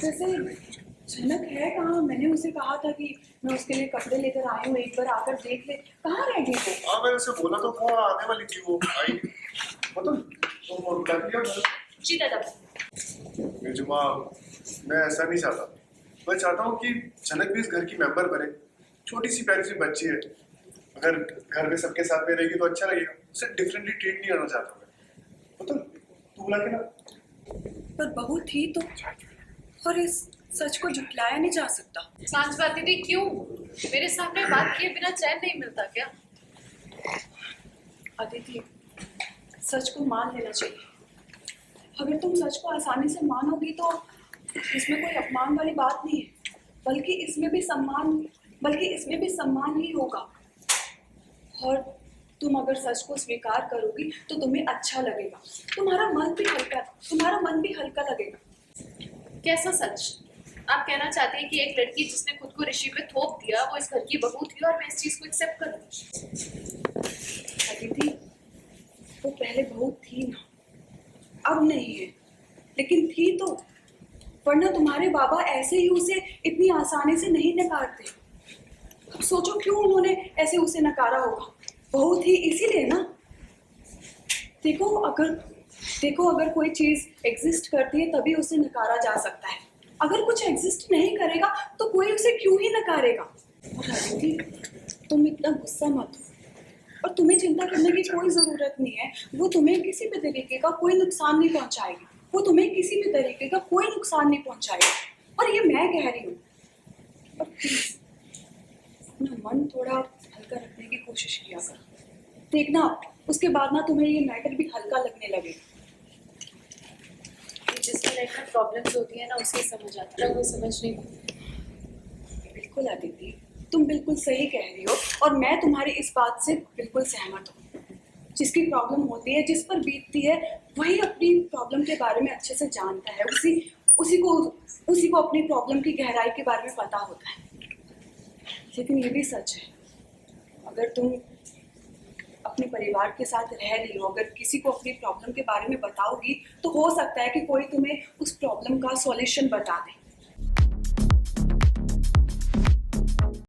वैसे झनक है कहाँ? मैंने उसे कहा था कि मैं उसके लिए कपड़े लेकर आई हूँ, एक बार आकर देख ले। कहाँ रह गई वो? हाँ मैंने उसे बोला तो वो आने वाली थी, वो आई मतलब तो वो बुला लिया। जी दादा। निजुमा, मैं ऐसा नहीं चाहता। मैं चाहता हूँ कि झनक भी इस घर की मेंबर बने। छोटी सी प्यारी सी बच्ची है, अगर घर में सबके साथ में रहेगी तो अच्छा लगेगा। उसे डिफरेंटली ट्रीट नहीं करना चाहता मैं। मतलब तू बुला के ना। पर बहू थी तो, और इस सच को झुटलाया नहीं जा सकता। सांझ बात दीदी, क्यों मेरे सामने बात किए बिना चैन नहीं मिलता क्या? अदिति, सच को मान लेना चाहिए। अगर तुम सच को आसानी से मानोगी तो इसमें कोई अपमान वाली बात नहीं है, बल्कि इसमें भी सम्मान ही होगा। और तुम अगर सच को स्वीकार करोगी तो तुम्हें अच्छा लगेगा, तुम्हारा मन भी हल्का लगेगा। कैसा सच? आप कहना चाहते हैं कि एक लड़की जिसने खुद को ऋषि पे थोप दिया वो इस घर की बहू थी और मैं इस चीज को एक्सेप्ट कर लूं? अदिति, वो पहले बहू थी ना, अब नहीं है, लेकिन थी तो। वरना तुम्हारे बाबा ऐसे ही उसे इतनी आसानी से नहीं नकारते। अब सोचो क्यों उन्होंने ऐसे उसे नकारा होगा। बहू थी इसीलिए ना। देखो अगर कोई चीज एग्जिस्ट करती है तभी उसे नकारा जा सकता है। अगर कुछ एग्जिस्ट नहीं करेगा तो कोई उसे क्यों ही नकारेगा। और अदिति, तुम इतना गुस्सा मत हो, और तुम्हें चिंता करने की कोई जरूरत नहीं है। वो तुम्हें किसी भी तरीके का कोई नुकसान नहीं पहुंचाएगी। और ये मैं कह रही हूँ। और प्लीज अपना मन थोड़ा हल्का रखने की कोशिश किया कर। देखना, उसके बाद ना तुम्हें ये मैटर भी हल्का लगने लगेगा। जिसमें लाइफ में प्रॉब्लम्स होती है ना, उसे समझ आता है, वो समझ नहीं पाती। बिल्कुल अदिति, तुम बिल्कुल सही कह रही हो, और मैं तुम्हारी इस बात से बिल्कुल सहमत हूँ। जिसकी प्रॉब्लम होती है, जिस पर बीतती है, वही अपनी प्रॉब्लम के बारे में अच्छे से जानता है। उसी को अपनी प्रॉब्लम की गहराई के बारे में पता होता है। लेकिन ये भी सच है, अगर तुम अपने परिवार के साथ रह रही हो, अगर किसी को अपनी प्रॉब्लम के बारे में बताओगी तो हो सकता है कि कोई तुम्हें उस प्रॉब्लम का सॉल्यूशन बता दे।